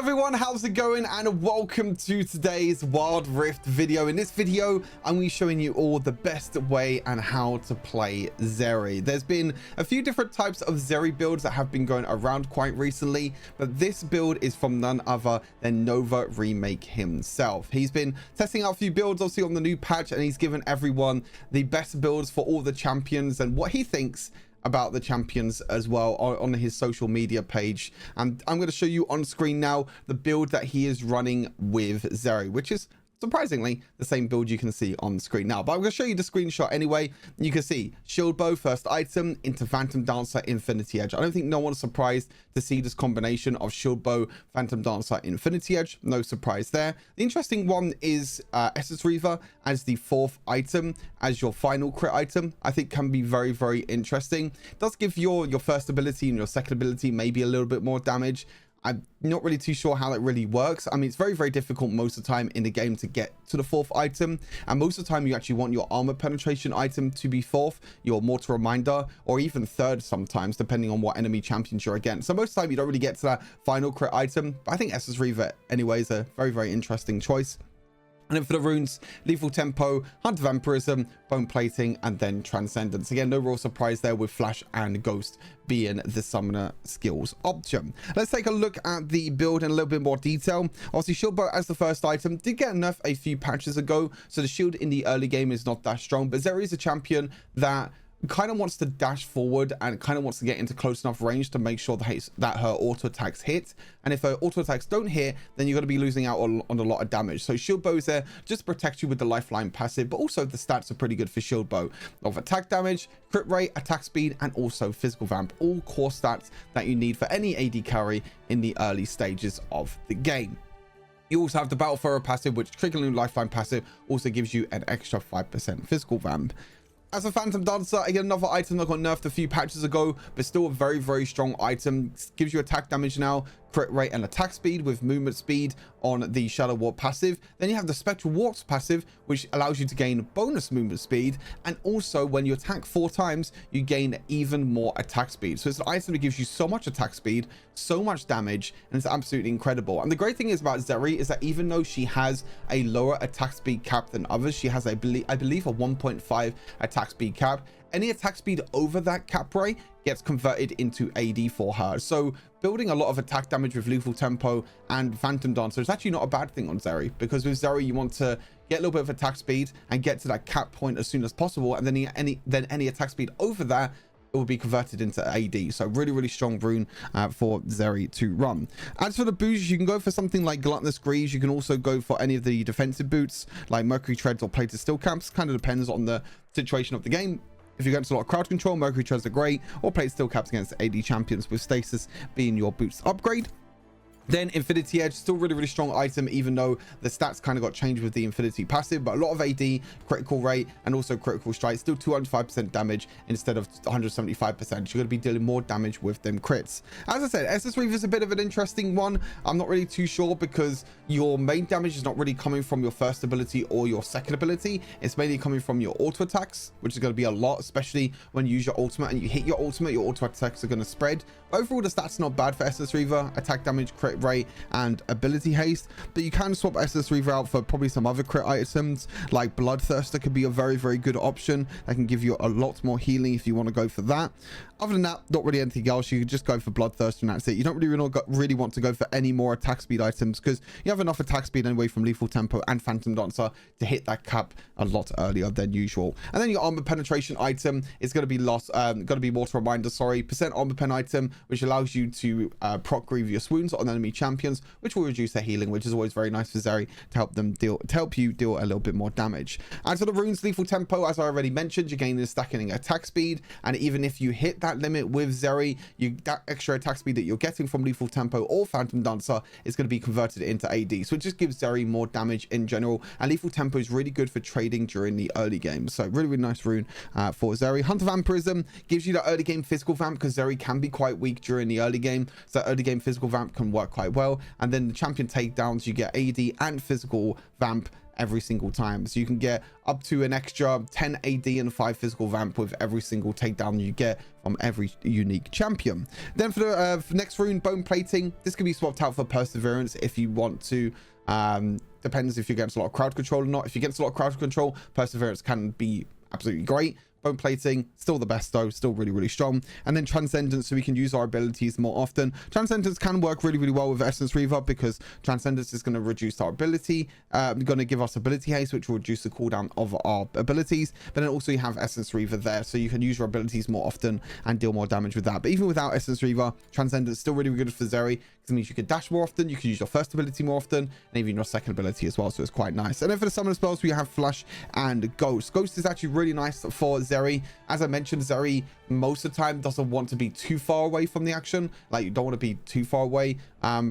everyone, how's it going, and welcome to today's Wild Rift video. In this video, I'm going to be showing you all the best way and how to play Zeri. There's been a few different types of Zeri builds that have been going around quite recently, but this build is from none other than Nova Remake himself. He's been testing out a few builds, obviously, on the new patch, and he's given everyone the best builds for all the champions and what he thinks about the champions as well on his social media page. And I'm going to show you on screen now the build that he is running with Zeri, which is surprisingly the same build you can see on screen now. But I'm going to show you the screenshot anyway. You can see shield bow first item into Phantom Dancer Infinity Edge. I don't think no one's surprised to see this combination of shield bow, Phantom Dancer, Infinity Edge. No surprise there. The interesting one is Essence Reaver as the fourth item, as your final crit item. I think can be very, very interesting. It does give your first ability and your second ability maybe a little bit more damage. I'm not really too sure how that really works. I mean, it's very, very difficult most of the time in the game to get to the fourth item. And most of the time you actually want your armor penetration item to be fourth, your mortal reminder, or even third sometimes, depending on what enemy champions you're against. So most of the time you don't really get to that final crit item. But I think Essence Reaver anyway is a very, very interesting choice. And then for the runes, Lethal Tempo, Hunt Vampirism, Bone Plating, and then Transcendence. Again, no real surprise there with Flash and Ghost being the summoner skills option. Let's take a look at the build in a little bit more detail. Obviously, Shield Bow as the first item did get nerfed a few patches ago, so the shield in the early game is not that strong. But Zeri is a champion that kind of wants to dash forward and kind of wants to get into close enough range to make sure that her auto attacks hit. And if her auto attacks don't hit, then you're going to be losing out on a lot of damage. So shield bow is there just to protect you with the lifeline passive, but also the stats are pretty good for shield bow of attack damage, crit rate, attack speed, and also physical vamp, all core stats that you need for any AD carry in the early stages of the game. You also have the Battle Thrower passive, which triggering lifeline passive also gives you an extra 5% physical vamp. As a Phantom Dancer, again, another item that got nerfed a few patches ago, but still a very, very strong item. Gives you attack damage now, crit rate, and attack speed with movement speed on the Shadow Warp passive. Then you have the Spectral Warps passive, which allows you to gain bonus movement speed. And also, when you attack 4 times, you gain even more attack speed. So it's an item that gives you so much attack speed, so much damage, and it's absolutely incredible. And the great thing is about Zeri is that even though she has a lower attack speed cap than others, she has, I believe, a 1.5 attack speed cap. Any attack speed over that cap rate gets converted into AD for her. So building a lot of attack damage with Lethal Tempo and Phantom Dancer is actually not a bad thing on Zeri, because with Zeri you want to get a little bit of attack speed and get to that cap point as soon as possible, and then any attack speed over that, it will be converted into AD. So really, really strong rune for Zeri to run. As for the boots, you can go for something like Gluttonous Greaves. You can also go for any of the defensive boots like Mercury Treads or Plated Steel Caps. Kind of depends on the situation of the game. If you're against a lot of crowd control, Mercury Treads are great, or Plated Steel Caps against AD champions, with Stasis being your boots upgrade. Then Infinity Edge, still really, really strong item, even though the stats kind of got changed with the Infinity passive, but a lot of AD, critical rate, and also critical strike, still 205% damage instead of 175%. You're going to be dealing more damage with them crits. As I said, Essence Reaver is a bit of an interesting one. I'm not really too sure, because your main damage is not really coming from your first ability or your second ability. It's mainly coming from your auto attacks, which is going to be a lot, especially when you use your ultimate and you hit your ultimate, your auto attacks are going to spread. Overall, the stats are not bad for Essence Reaver: attack damage, crit rate, and ability haste. But you can swap Essence Reaver out for probably some other crit items like Bloodthirster. Could be a very, very good option that can give you a lot more healing if you want to go for that. Other than that, not really anything else. You could just go for Bloodthirster and that's it. You don't really want to go for any more attack speed items, because you have enough attack speed anyway from Lethal Tempo and Phantom Dancer to hit that cap a lot earlier than usual. And then your armor penetration item is going to be Mortal Reminder, percent armor pen item, which allows you to proc Grievous Wounds on enemy champions, which will reduce their healing, which is always very nice for Zeri to help you deal a little bit more damage. As for the runes, Lethal Tempo, as I already mentioned, you're gaining stacking attack speed, and even if you hit that limit with Zeri, that extra attack speed that you're getting from Lethal Tempo or Phantom Dancer is going to be converted into AD. So it just gives Zeri more damage in general, and Lethal Tempo is really good for trading during the early game. So really, really nice rune for Zeri. Hunter Vampirism gives you that early game physical vamp, because Zeri can be quite weak during the early game, so early game physical vamp can work quite well. And then the champion takedowns, you get AD and physical vamp every single time. So you can get up to an extra 10 AD and 5 physical vamp with every single takedown you get from every unique champion. Then for the next rune, bone plating, this can be swapped out for perseverance if you want to. Depends if you're against a lot of crowd control or not. If you're against a lot of crowd control, perseverance can be absolutely great. Bone plating, still the best though, still really, really strong. And then transcendence, so we can use our abilities more often. Transcendence can work really, really well with Essence Reaver, because transcendence is going to reduce our ability, going to give us ability haste, which will reduce the cooldown of our abilities. But then also you have Essence Reaver there, so you can use your abilities more often and deal more damage with that. But even without Essence Reaver, transcendence is still really, really good for Zeri, because it means you can dash more often, you can use your first ability more often, and even your second ability as well, so it's quite nice. And then for the summon spells, we have Flash and Ghost. Ghost is actually really nice for Zeri. As I mentioned, Zeri most of the time doesn't want to be too far away from the action. Like, you don't want to be too far away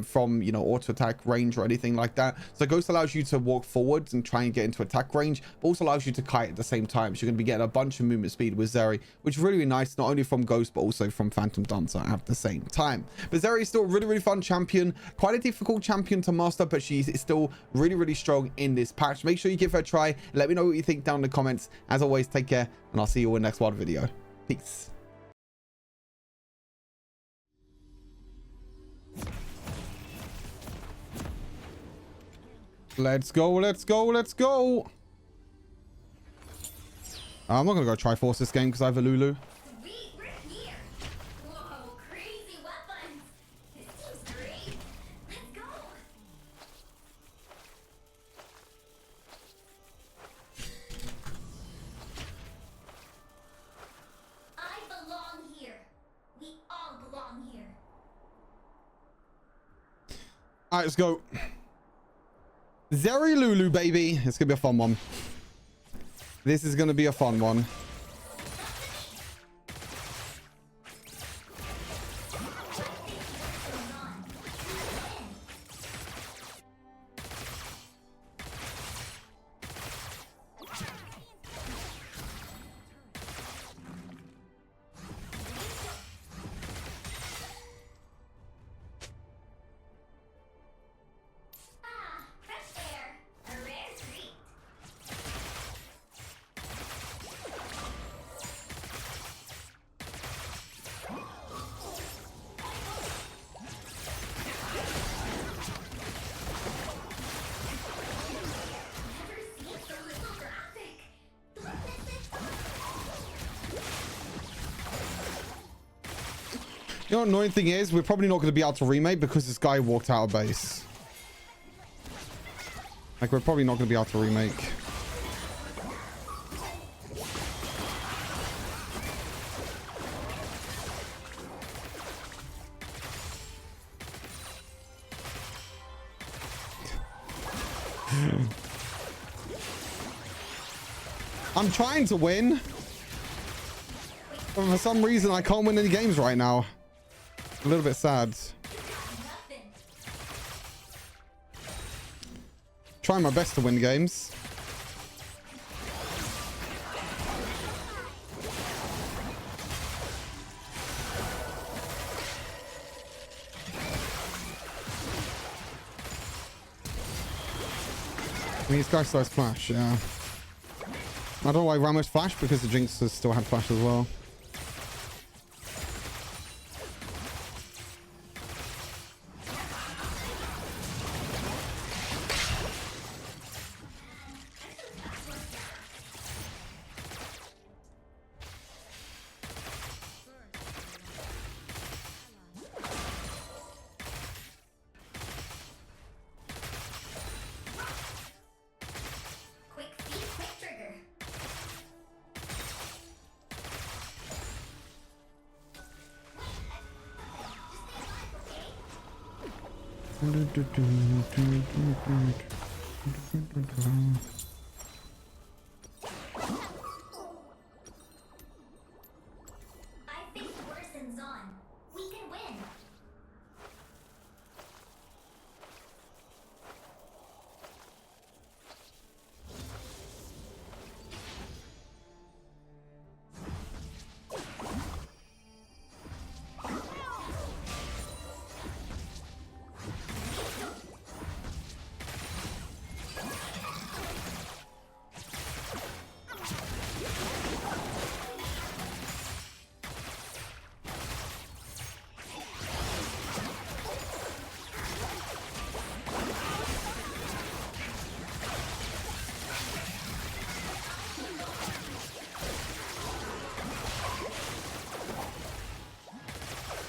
from, you know, auto attack range or anything like that. So Ghost allows you to walk forwards and try and get into attack range, but also allows you to kite at the same time. So you're going to be getting a bunch of movement speed with Zeri, which is really, really nice, not only from Ghost but also from Phantom Dancer at the same time. But Zeri is still a really, really fun champion, quite a difficult champion to master, but she's still really, really strong in this patch. Make sure you give her a try. Let me know what you think down in the comments. As always, take care, and I'll see you in the next WOD video. Peace. Let's go, let's go, let's go. I'm not gonna go Triforce this game because I have a Lulu. Sweet, we're here. Whoa, crazy weapons. This seems great. Let's go. I belong here. We all belong here. All right, let's go. Zeri Lulu, baby. It's gonna be a fun one. This is gonna be a fun one. Fresh air. A rare treat. Never seen so little graphic. You know what the annoying thing is? We're probably not going to be able to remake because this guy walked out of base. Like, we're probably not going to be able to remake. I'm trying to win, but for some reason I can't win any games right now. A little bit sad. Trying my best to win games. I mean, this guy still has flash, yeah. I don't know why Ramos flash, because the Jinx has still had flash as well. Quick feet, quick trigger. I think worse than Zon. We can win.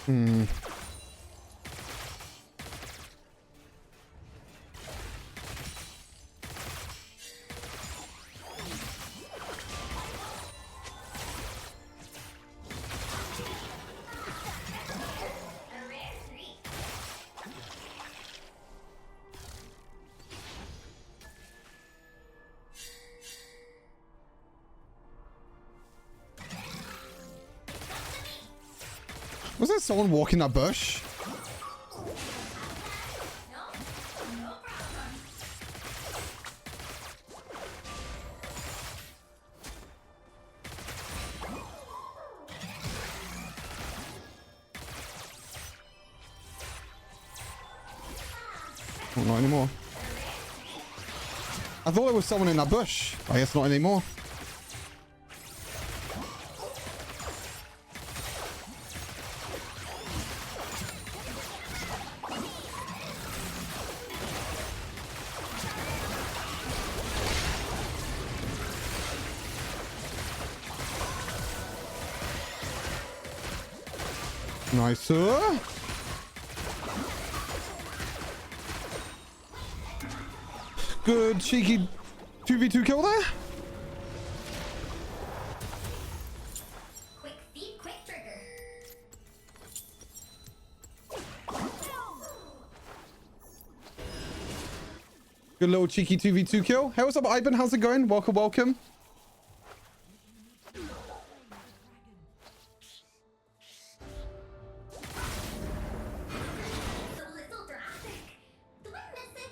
Hmm. A rare treat. Was there someone walking that bush? No, no problem. Oh, not anymore. I thought there was someone in that bush. I guess not anymore. Nice, sir. Good cheeky 2v2 kill there. Quick feet, quick trigger. Good little cheeky 2v2 kill. Hey, what's up, Ivan? How's it going? Welcome, welcome. It's a little drastic. Do I miss it?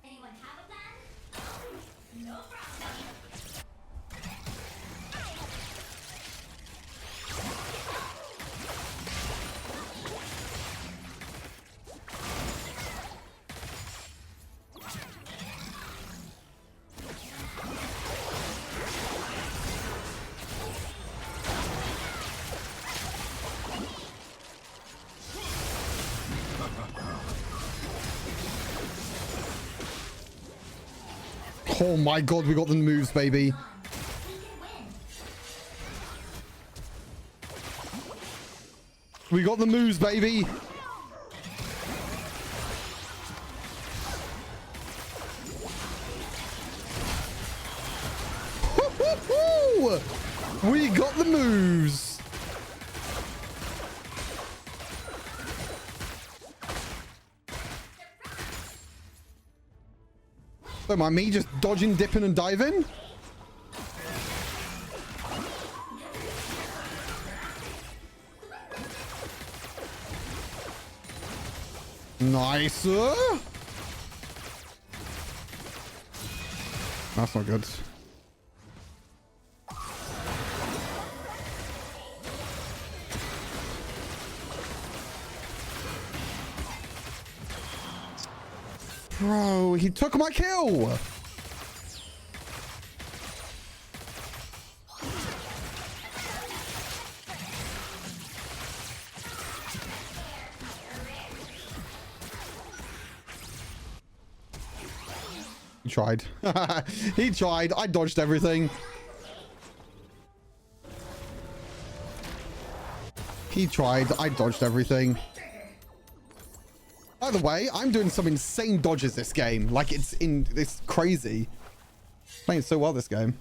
Anyone have a plan? No problem. Oh my god, we got the moves, baby. We can win. We got the moves, baby. We got the moves. Don't mind me just dodging, dipping, and diving. Nice. That's not good. Bro, he took my kill. He tried. He tried. I dodged everything. He tried. I dodged everything. By the way, I'm doing some insane dodges this game. Like, it's crazy. Playing so well this game.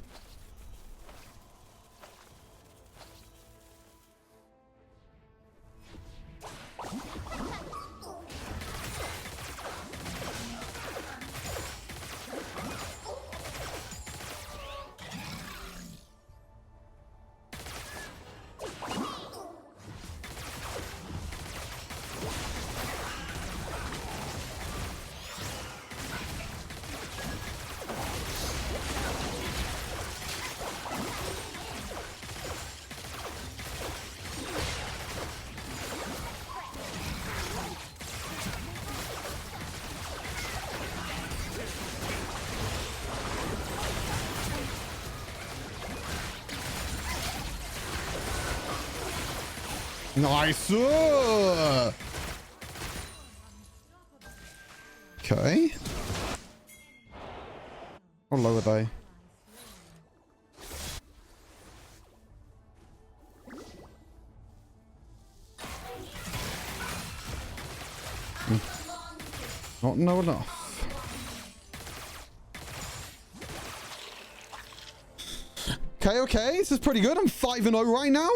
Nice. Okay. How low are they? Not know enough. Okay, okay. This is pretty good. I'm 5-0 right now.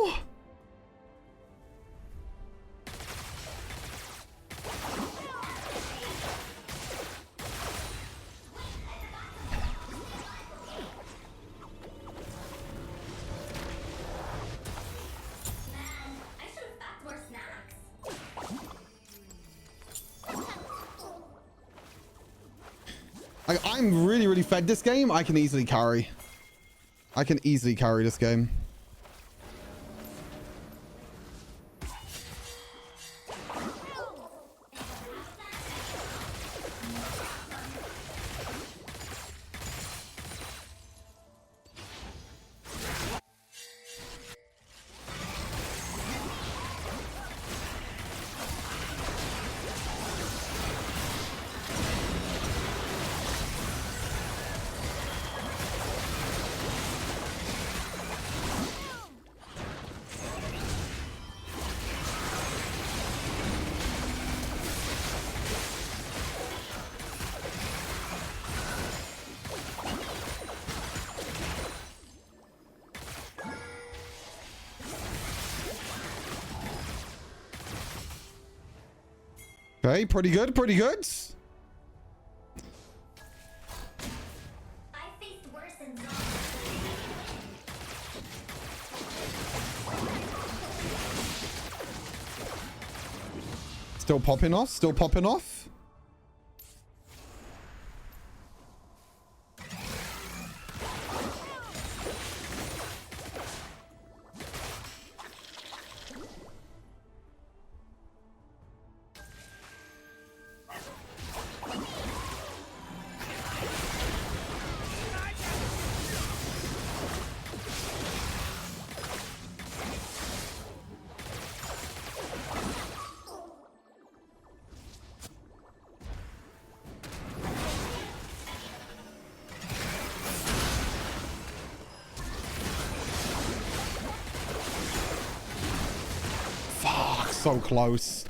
I'm really, really fed this game. I can easily carry. I can easily carry this game. Okay, pretty good, pretty good. I faced worse than Still popping off, still popping off. So close.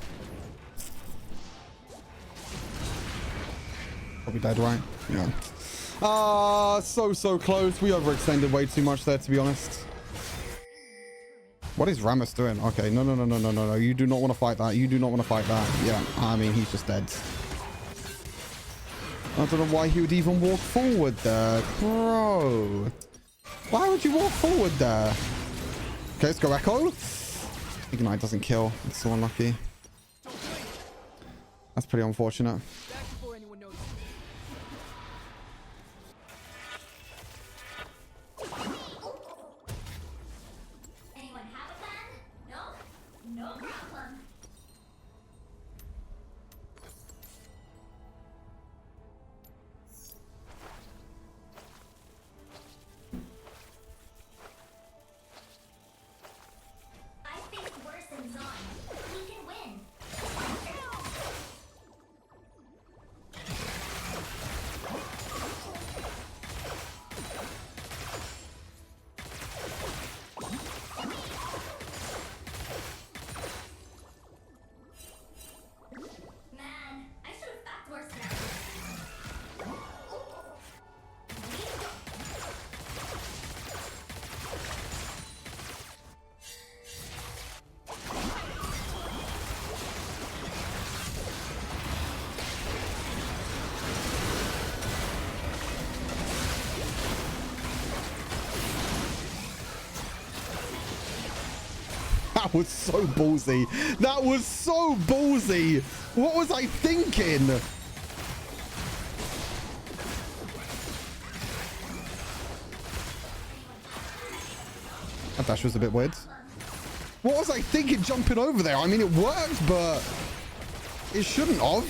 Probably dead, right? Yeah. So close. We overextended way too much there, to be honest. What is Rammus doing? Okay, no. You do not want to fight that. You do not want to fight that. Yeah, I mean, he's just dead. I don't know why he would even walk forward there. Bro. Why would you walk forward there? Okay, let's go Echo. Ignite doesn't kill. It's so unlucky. That's pretty unfortunate. anyone have a plan? No? No problem. I faced worse than Zon. We can win. Man, I should have backed worse now. That was so ballsy. That was so ballsy. What was I thinking? That dash was a bit weird. What was I thinking jumping over there? I mean, it worked, but it shouldn't have.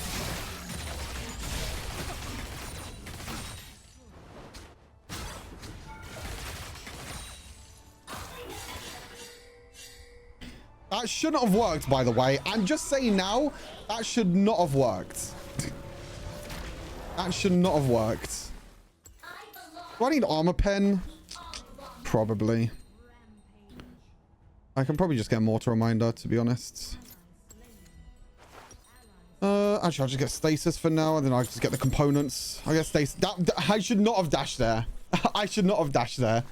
That shouldn't have worked, by the way. I'm just saying now, that should not have worked. That should not have worked. I belong. Do I need armor pen? We all belong. Probably. I can probably just get a mortar reminder, to be honest. Actually, I'll just get stasis for now, and then I'll just get the components. I get stasis. I should not have dashed there. I should not have dashed there.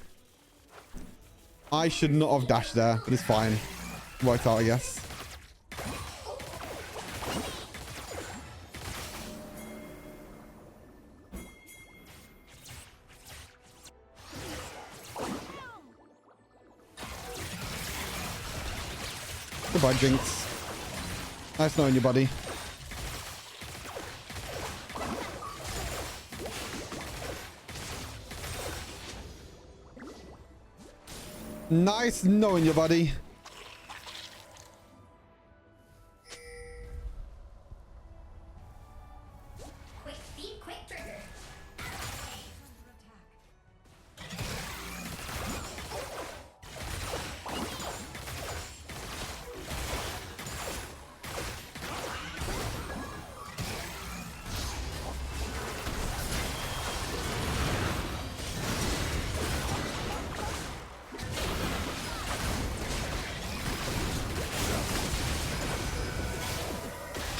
I should not have dashed there, but it's fine. Worked out, I guess. Goodbye, Jinx. Nice knowing you, buddy. Nice knowing you, buddy. Quick feet, quick trigger.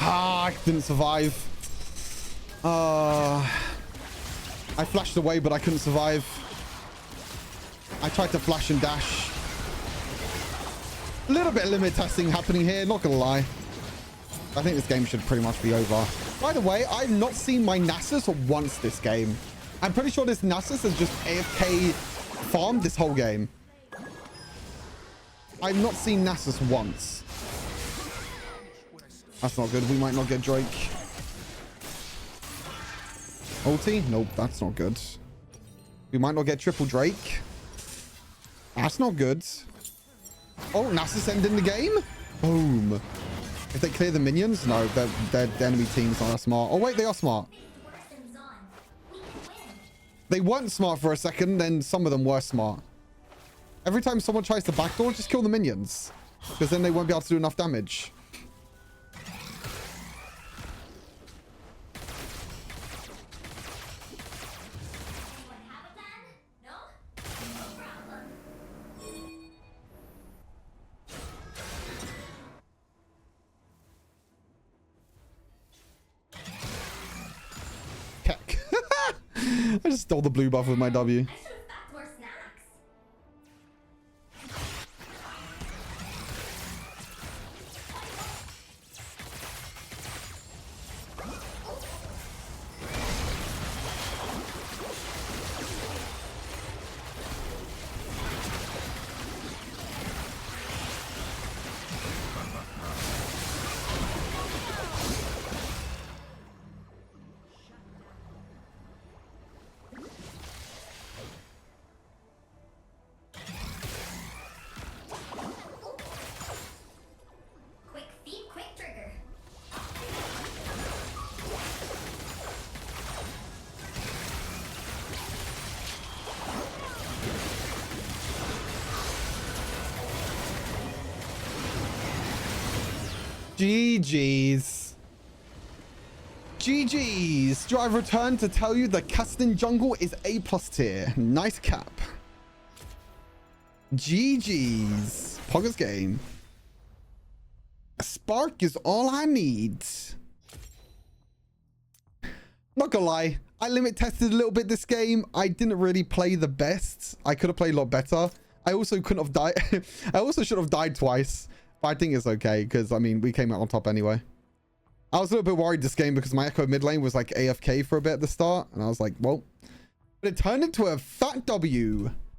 Ah, I didn't survive. I flashed away, but I couldn't survive. I tried to flash and dash. A little bit of limit testing happening here, not gonna lie. I think this game should pretty much be over. By the way, I've not seen my Nasus once this game. I'm pretty sure this Nasus has just AFK farmed this whole game. I've not seen Nasus once. That's not good. We might not get Drake. Ulti? Nope, that's not good. We might not get triple Drake. That's not good. Oh, Nasus ending the game? Boom. If they clear the minions? No, the enemy team's not that smart. Oh, wait, they are smart. Worsens on. We can win. They weren't smart for a second, then some of them were smart. Every time someone tries to backdoor, just kill the minions. Because then they won't be able to do enough damage. Anyone have a plan? No? No problem. Heck. I just stole the blue buff with my W. I should have packed more snacks. Quick feet, quick trigger. GG's. GG's. Do I return to tell you the Casting Jungle is A+ tier? Nice cap. GG's. Poggers game. A spark is all I need. Not gonna lie, I limit tested a little bit this game. I didn't really play the best. I could have played a lot better. I also couldn't have died. I also should have died twice. But I think it's okay because, I mean, we came out on top anyway. I was a little bit worried this game because my Echo mid lane was like AFK for a bit at the start. And I was like, well, but it turned into a fat W.